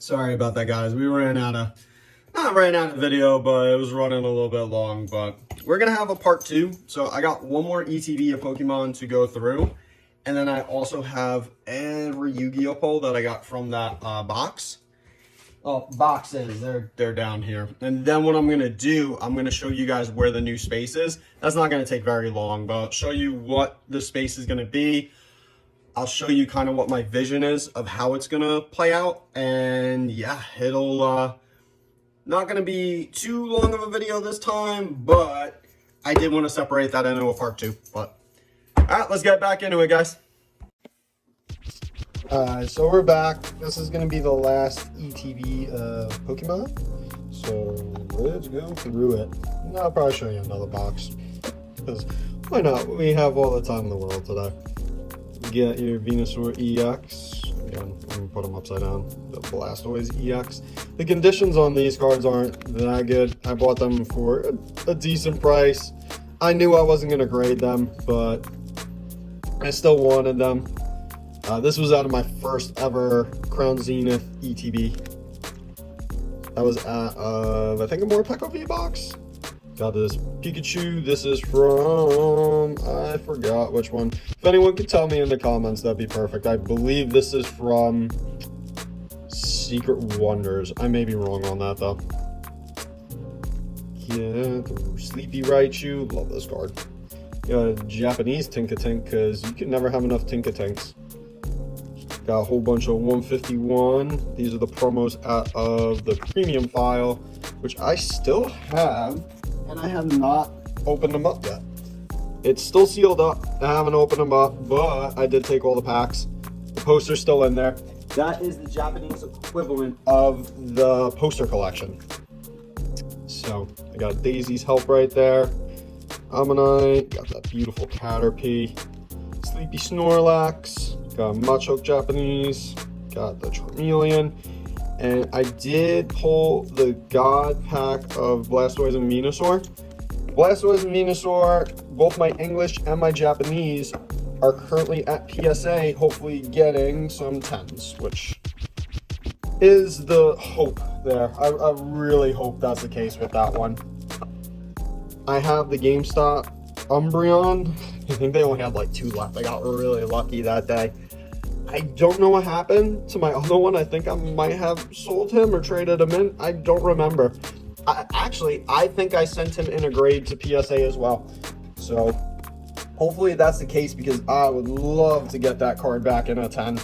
Sorry about that, guys. We not ran out of video, but it was running a little bit long. But we're gonna have a part 2. So I got one more ETB of Pokemon to go through, and then I also have every YuGiOh pull that I got from that box. Oh, boxes, they're down here. And then what I'm gonna do, I'm gonna show you guys where the new space is. That's not gonna take very long, but I'll show you what the space is gonna be. I'll show you kind of what my vision is of how it's gonna play out. And yeah, it'll not gonna be too long of a video this time, but I did want to separate that into a part 2. But all right, let's get back into it, guys. So we're back. This is going to be the last ETB of Pokemon. So let's go through it. I'll probably show you another box, because why not? We have all the time in the world today. You get your Venusaur EX. Again, I'm going to put them upside down. The Blastoise EX. The conditions on these cards aren't that good. I bought them for a decent price. I knew I wasn't going to grade them, but I still wanted them. This was out of my first ever Crown Zenith ETB. That was at, I think, a Morpeko V box. Got this Pikachu. This is from, I forgot which one. If anyone could tell me in the comments, that'd be perfect. I believe this is from Secret Wonders. I may be wrong on that, though. Yeah, Sleepy Raichu. Love this card. Got a Japanese Tinkatink, because you can never have enough Tinkatinks. Got a whole bunch of 151. These are the promos out of the premium file, which I still have, and I have not opened them up yet. It's still sealed up. I haven't opened them up, but I did take all the packs. The poster's still in there. That is the Japanese equivalent of the poster collection. So I got Daisy's Help right there. Ammonite, got that beautiful Caterpie. Sleepy Snorlax. Got Machoke Japanese, got the Charmeleon, and I did pull the God pack of Blastoise and Venusaur. Blastoise and Venusaur, both my English and my Japanese, are currently at PSA, hopefully getting some 10s, which is the hope there. I really hope that's the case with that one. I have the GameStop Umbreon. I think they only had like 2 left. I got really lucky that day. I don't know what happened to my other one. I think I might have sold him or traded him in. I don't remember. I think I sent him in a grade to PSA as well. So hopefully that's the case, because I would love to get that card back in a 10.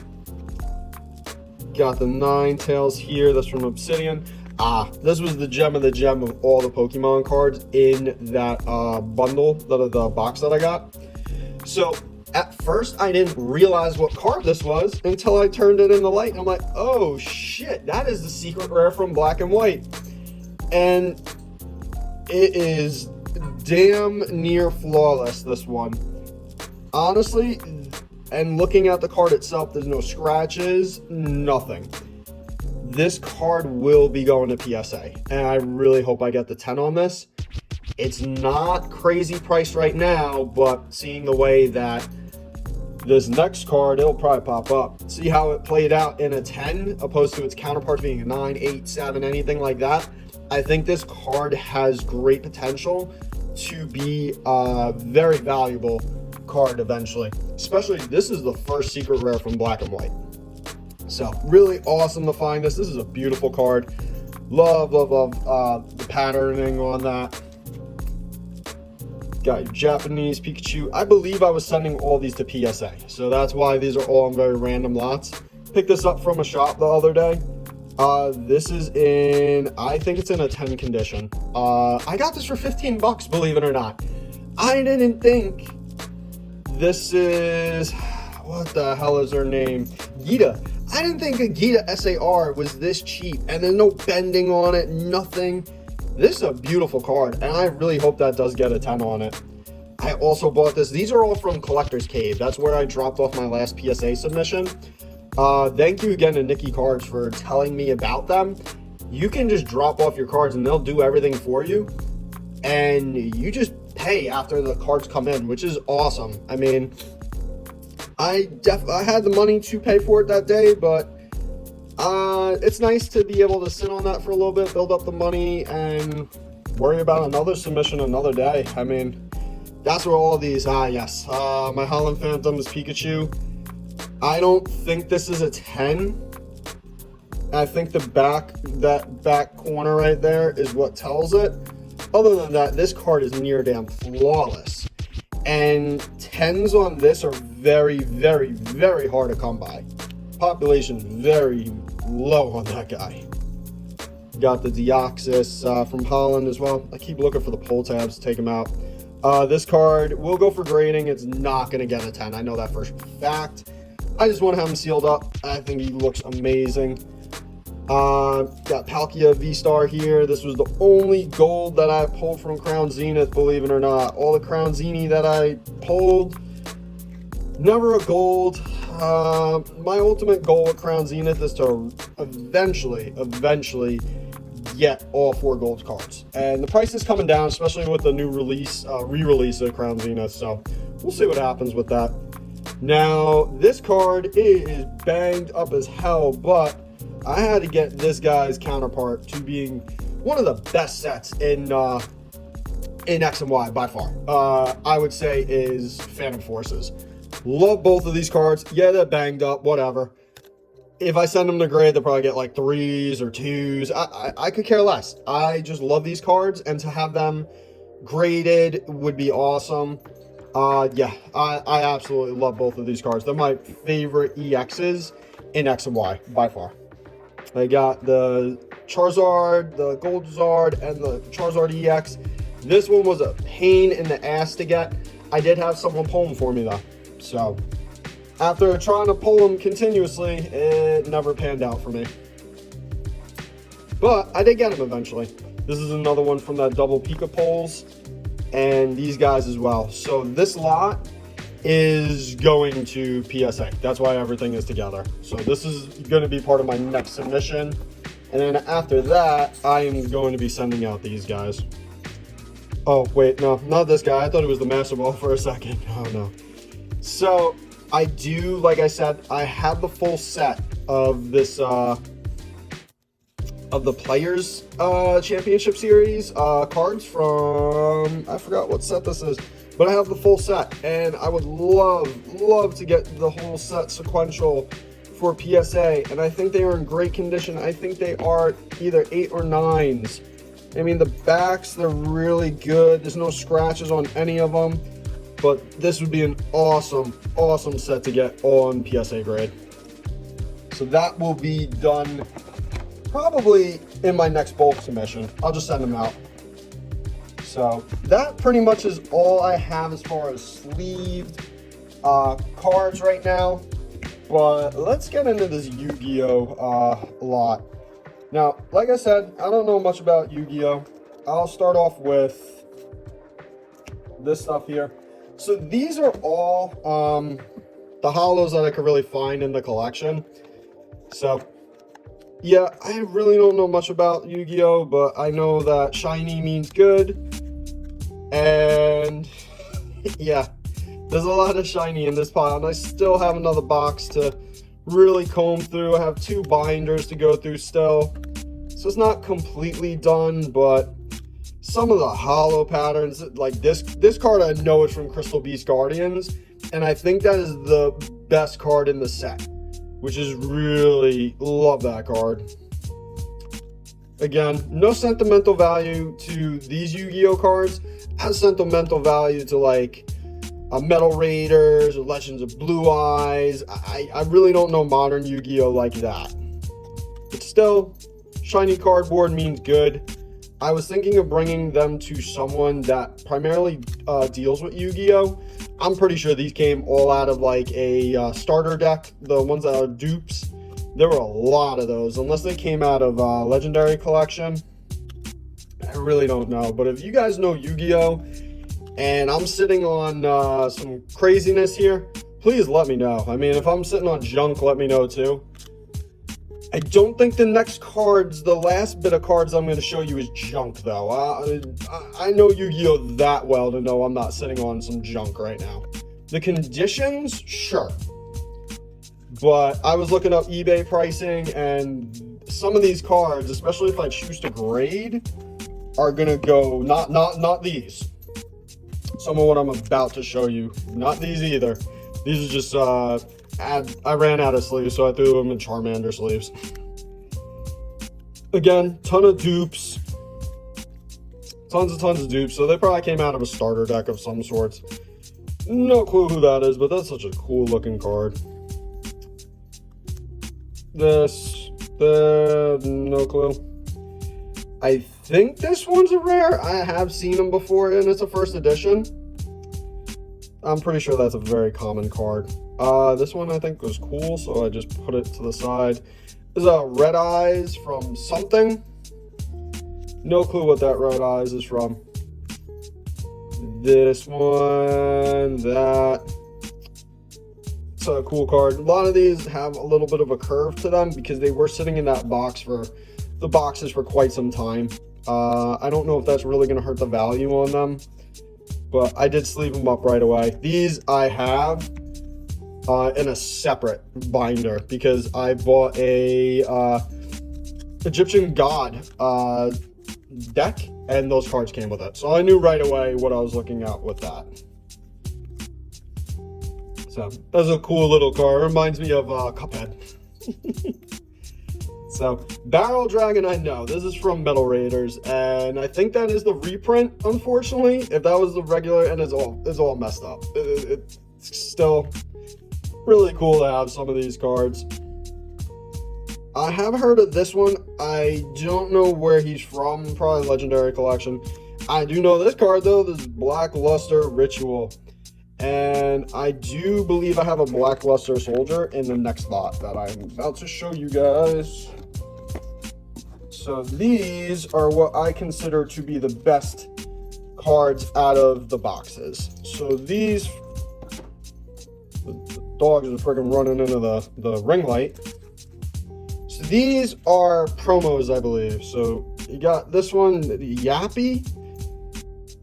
Got the Ninetales here. That's from Obsidian. This was the gem of all the Pokemon cards in that bundle, the box that I got. So at first, I didn't realize what card this was until I turned it in the light. I'm like, oh shit, that is the secret rare from Black and White. And it is damn near flawless, this one. Honestly, and looking at the card itself, there's no scratches, nothing. This card will be going to PSA, and I really hope I get the 10 on this. It's not crazy priced right now, but seeing the way that this next card, it'll probably pop up. See how it played out in a 10 opposed to its counterparts being a 9, 8, 7, anything like that. I think this card has great potential to be a very valuable card eventually. Especially, this is the first secret rare from Black and White. So really awesome to find this. This is a beautiful card. Love the patterning on that. Got your Japanese Pikachu. I believe I was sending all these to PSA, so that's why these are all in very random lots. Picked this up from a shop the other day. This is in, I think it's in a 10 condition. I got this for 15 bucks, believe it or not. I didn't think this is, what the hell is her name? Gita. I didn't think a Gita SAR was this cheap, and there's no bending on it, nothing. This is a beautiful card, and I really hope that does get a 10 on it. I also bought this. These are all from Collector's Cave. That's where I dropped off my last PSA submission. Thank you again to Nikki Cards for telling me about them. You can just drop off your cards, and they'll do everything for you. And you just pay after the cards come in, which is awesome. I mean, I had the money to pay for it that day, but It's nice to be able to sit on that for a little bit, build up the money, and worry about another submission another day. I mean, that's where all of these, yes. My Holland Phantom's Pikachu. I don't think this is a 10. I think that back corner right there is what tells it. Other than that, this card is near damn flawless. And 10s on this are very, very, very hard to come by. Population very low on that guy. Got the Deoxys from Holland as well. I keep looking for the pull tabs to take them out. This card will go for grading. It's not going to get a 10. I know that for fact. I just want to have him sealed up. I think he looks amazing. Got Palkia V-Star here. This was the only gold that I pulled from Crown Zenith, believe it or not. All the Crown Zenith that I pulled, never a gold. My ultimate goal with Crown Zenith is to eventually get all 4 gold cards. And the price is coming down, especially with the new release, re-release of Crown Zenith. So we'll see what happens with that. Now, this card is banged up as hell, but I had to get this guy's counterpart to being one of the best sets in X and Y by far. I would say is Phantom Forces. Love both of these cards. Yeah, they're banged up, whatever. If I send them to grade, they'll probably get like 3s or 2s. I could care less. I just love these cards, and to have them graded would be awesome. Yeah, I absolutely love both of these cards. They're my favorite EXs in X and Y by far. I got the Charizard, the Goldzard, and the Charizard EX. This one was a pain in the ass to get. I did have someone pull them for me though. So after trying to pull them continuously, it never panned out for me. But I did get them eventually. This is another one from that double Pika pulls, and these guys as well. So this lot is going to PSA. That's why everything is together. So this is going to be part of my next submission. And then after that, I am going to be sending out these guys. Oh, wait, no, not this guy. I thought it was the Master Ball for a second. Oh, no. So I do, like I said, I have the full set of this, of the Players Championship Series cards from, I forgot what set this is. But I have the full set, and I would love to get the whole set sequential for PSA, and I think they are in great condition. I think they are either 8 or 9s. I mean, the backs, they're really good. There's no scratches on any of them, but this would be an awesome set to get on PSA grade. So that will be done probably in my next bulk submission. I'll just send them out. So that pretty much is all I have as far as sleeved cards right now. But let's get into this Yu-Gi-Oh lot. Now, like I said, I don't know much about Yu-Gi-Oh. I'll start off with this stuff here. So these are all the holos that I could really find in the collection. So yeah, I really don't know much about Yu-Gi-Oh, but I know that shiny means good. And yeah, there's a lot of shiny in this pile, and I still have another box to really comb through. I have 2 binders to go through still, so it's not completely done, but some of the holo patterns, like this card, I know it's from Crystal Beast Guardians, and I think that is the best card in the set, which is really, love that card. Again, no sentimental value to these Yu-Gi-Oh cards. Has sentimental value to like Metal Raiders or Legends of Blue Eyes. I really don't know modern Yu-Gi-Oh like that. But still, shiny cardboard means good. I was thinking of bringing them to someone that primarily deals with Yu-Gi-Oh. I'm pretty sure these came all out of like a starter deck, the ones that are dupes. There were a lot of those, unless they came out of Legendary Collection. I really don't know, but if you guys know Yu-Gi-Oh, and I'm sitting on some craziness here, please let me know. I mean, if I'm sitting on junk, let me know too. I don't think the next cards, the last bit of cards I'm going to show you is junk though. I know Yu-Gi-Oh that well to know I'm not sitting on some junk right now. The conditions, sure. But I was looking up eBay pricing, and some of these cards, especially if I choose to grade, are gonna go not these. Some of what I'm about to show you, not these either. These are just I ran out of sleeves, so I threw them in Charmander sleeves. Again, ton of dupes, tons of dupes. So they probably came out of a starter deck of some sorts. No clue who that is, but that's such a cool looking card. No clue. I think this one's a rare. I have seen them before, and it's a first edition. I'm pretty sure that's a very common card. This one I think was cool, so I just put it to the side. This is a Red Eyes from something. No clue what that Red Eyes is from. This one, that. It's a cool card. A lot of these have a little bit of a curve to them because they were sitting in that box for the boxes for quite some time. I don't know if that's really going to hurt the value on them, but I did sleeve them up right away. These I have in a separate binder because I bought a Egyptian God deck, and those cards came with it. So I knew right away what I was looking at with that. So that's a cool little card. It reminds me of Cuphead. So Barrel Dragon, I know this is from Metal Raiders, and I think that is the reprint. Unfortunately, if that was the regular, and it's all messed up. It's still really cool to have some of these cards. I have heard of this one. I don't know where he's from. Probably Legendary Collection. I do know this card though. This is Black Luster Ritual. And I do believe I have a Black Luster Soldier in the next lot that I'm about to show you guys. So these are what I consider to be the best cards out of the boxes. So these, the dogs are freaking running into the ring light. So these are promos, I believe. So you got this one, Yappy.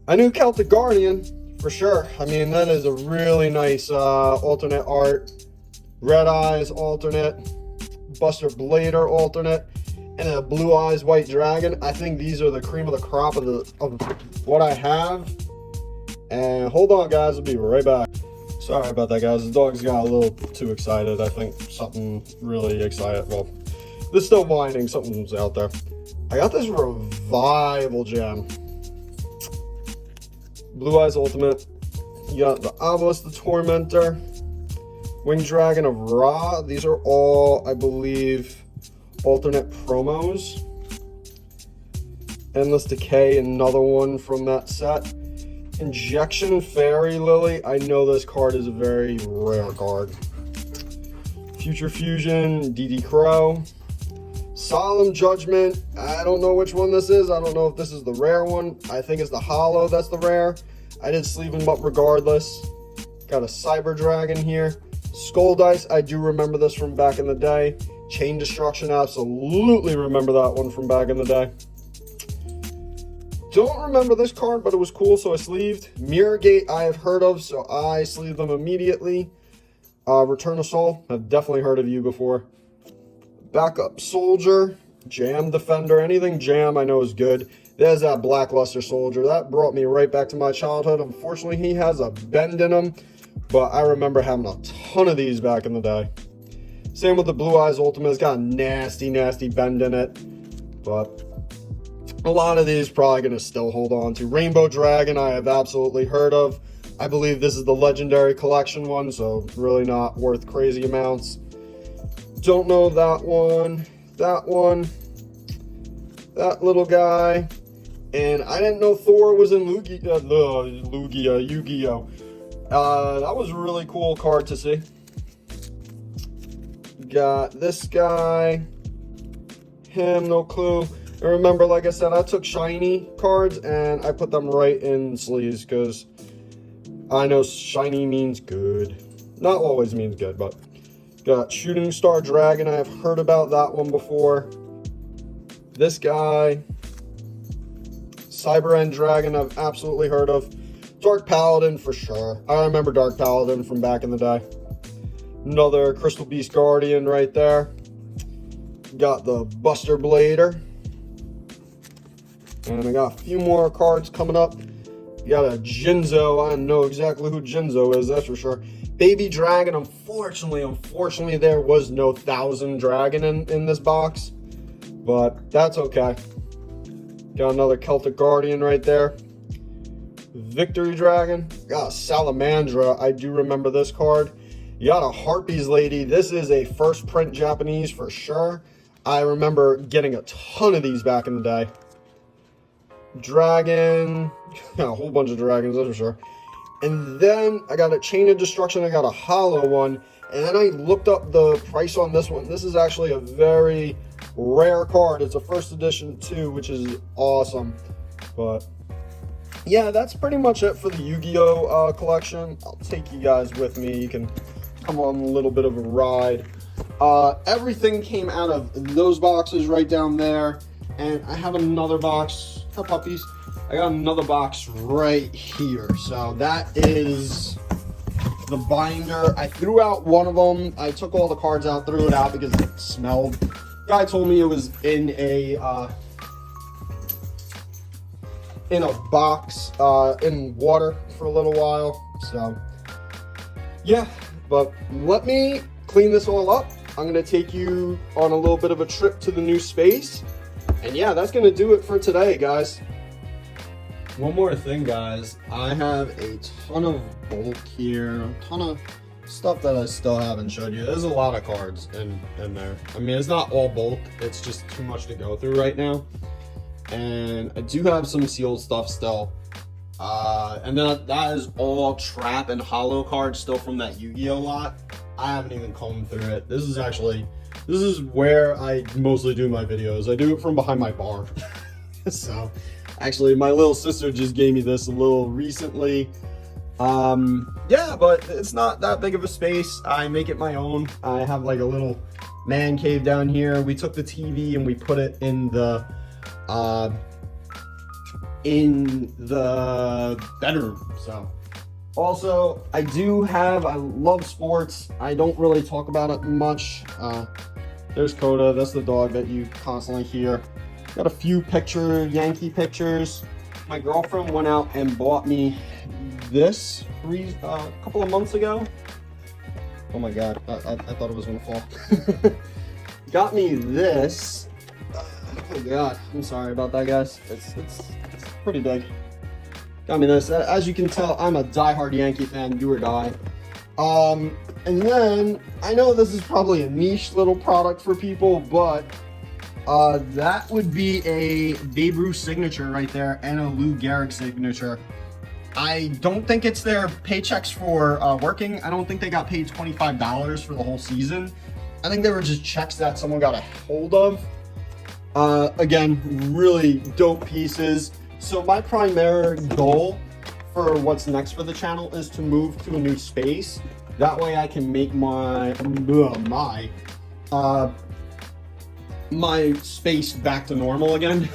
I knew Celtic Guardian. For sure. I mean, that is a really nice alternate art. Red Eyes alternate. Buster Blader alternate. And a Blue Eyes White Dragon. I think these are the cream of the crop of what I have. And hold on, guys. I'll be right back. Sorry about that, guys. The dogs got a little too excited. I think something really excited. Well, they're still whining. Something's out there. I got this Revival Gem. Blue Eyes Ultimate. You got the Obelisk the Tormentor, Winged Dragon of Ra. These are all, I believe, alternate promos. Endless Decay, another one from that set. Injection Fairy Lily. I know this card is a very rare card. Future Fusion, DD Crow. Solemn Judgment. I don't know which one this is. I don't know if this is the rare one. I think it's the Hollow that's the rare. I did sleeve them up regardless. Got a Cyber Dragon here. Skull Dice. I do remember this from back in the day. Chain Destruction. Absolutely remember that one from back in the day. Don't remember this card, but it was cool, so I sleeved. Mirror Gate I have heard of, so I sleeved them immediately. Return of Soul. I've definitely heard of you before. Backup Soldier, Jam Defender, anything Jam I know is good. There's that Black Luster Soldier. That brought me right back to my childhood. Unfortunately, he has a bend in him, but I remember having a ton of these back in the day. Same with the Blue Eyes Ultimate. It's got a nasty bend in it, but a lot of these probably going to still hold on to. Rainbow Dragon I have absolutely heard of. I believe this is the Legendary Collection one, so really not worth crazy amounts. Don't know that one, that little guy, and I didn't know Thor was in YuGiOh. That was a really cool card to see. Got this guy, him, no clue. And remember, like I said, I took shiny cards and I put them right in sleeves because I know shiny means good. Not always means good, but got Shooting Star Dragon. I have heard about that one before. This guy. Cyber End Dragon I've absolutely heard of. Dark Paladin for sure. I remember Dark Paladin from back in the day. Another Crystal Beast Guardian right there. Got the Buster Blader. And I got a few more cards coming up. You got a Jinzo. I know exactly who Jinzo is, that's for sure. Baby Dragon. Unfortunately, there was no 1000 Dragon in this box. But that's okay. Got another Celtic Guardian right there. Victory Dragon. Got a Salamandra. I do remember this card. You got a Harpies Lady. This is a first print Japanese for sure. I remember getting a ton of these back in the day. Dragon. A whole bunch of dragons, that's for sure. And then I got a Chain of Destruction. I got a hollow one. And then I looked up the price on this one. This is actually a very rare card. It's a first edition too, which is awesome. But yeah, that's pretty much it for the Yu-Gi-Oh collection. I'll take you guys with me. You can come on a little bit of a ride. Everything came out of those boxes right down there. And I have another box for puppies. I got another box right here. So that is the binder. I threw out one of them. I took all the cards out, threw it out because it smelled. Guy told me it was in a box in water for a little while. So yeah, but let me clean this all up. I'm gonna take you on a little bit of a trip to the new space. And yeah, that's gonna do it for today, guys. One more thing, guys. I have a ton of bulk here, a ton of stuff that I still haven't showed you. There's a lot of cards in there. I mean, it's not all bulk. It's just too much to go through right now. And I do have some sealed stuff still. And then that is all trap and hollow cards still from that Yu-Gi-Oh lot. I haven't even combed through it. This is where I mostly do my videos. I do it from behind my bar. So actually my little sister just gave me this a little recently. Yeah, but it's not that big of a space. I make it my own. I have like a little man cave down here. We took the TV and we put it in the bedroom. So also I love sports. I don't really talk about it much. There's Coda. That's the dog that you constantly hear. Got a few Yankee pictures. My girlfriend went out and bought me this a couple of months ago. Oh my god, I thought it was gonna fall. Got me this. Oh god, I'm sorry about that, guys. It's pretty big. Got me this. As you can tell, I'm a diehard Yankee fan, do or die. And then I know this is probably a niche little product for people, but that would be a Babe Ruth signature right there and a Lou Gehrig signature. I don't think it's their paychecks for working. I don't think they got paid $25 for the whole season. I think they were just checks that someone got a hold of. Again, really dope pieces. So my primary goal for what's next for the channel is to move to a new space. That way I can make my space back to normal again.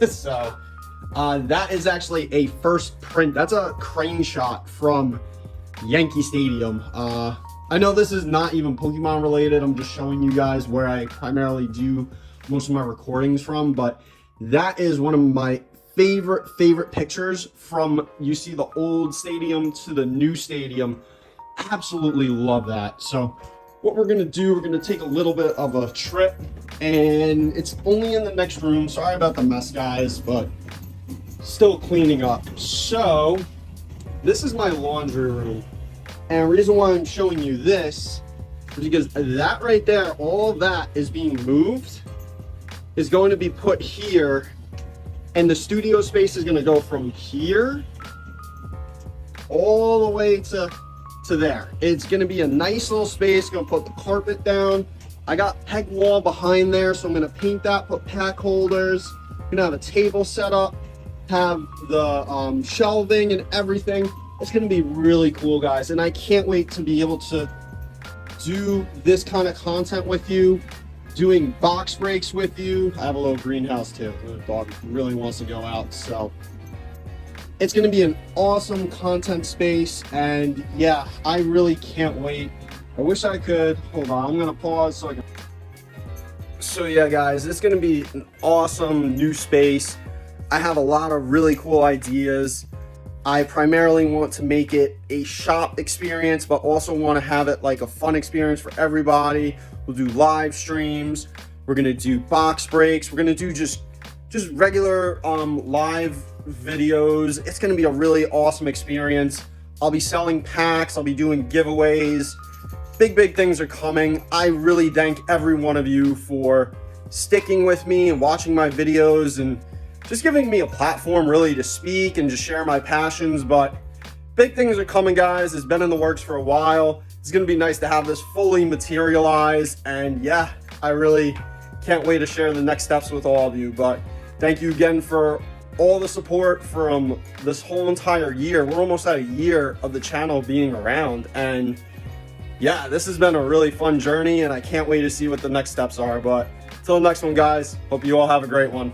So that is actually a first print. That's a crane shot from Yankee Stadium. I know this is not even Pokemon related. I'm just showing you guys where I primarily do most of my recordings from, but that is one of my favorite pictures from, you see the old stadium to the new stadium. Absolutely love that. So what we're gonna do, we're gonna take a little bit of a trip, and it's only in the next room. Sorry about the mess, guys, but still cleaning up. So this is my laundry room, and the reason why I'm showing you this is because that right there, all of that is being moved, is going to be put here, and the studio space is going to go from here all the way to there. It's going to be a nice little space. Going to put the carpet down. I got peg wall behind there, so I'm going to paint that, put pack holders. Going to have a table set up, have the shelving and everything. It's going to be really cool, guys, and I can't wait to be able to do this kind of content with you, doing box breaks with you. I have a little greenhouse too. The dog really wants to go out, so it's going to be an awesome content space. And yeah, I really can't wait I wish I could, hold on, I'm gonna pause so I can. So yeah guys, it's gonna be an awesome new space. I have a lot of really cool ideas. I primarily want to make it a shop experience, but also want to have it like a fun experience for everybody. We'll do live streams. We're gonna do box breaks. We're gonna do just regular live videos. It's gonna be a really awesome experience. I'll be selling packs. I'll be doing giveaways. Big things are coming. I really thank every one of you for sticking with me and watching my videos and just giving me a platform really to speak and just share my passions. But big things are coming, guys. It's been in the works for a while. It's gonna be nice to have this fully materialized, and yeah, I really can't wait to share the next steps with all of you. But thank you again for all the support from this whole entire year. We're almost at a year of the channel being around, and yeah, this has been a really fun journey, and I can't wait to see what the next steps are. But until the next one, guys, hope you all have a great one.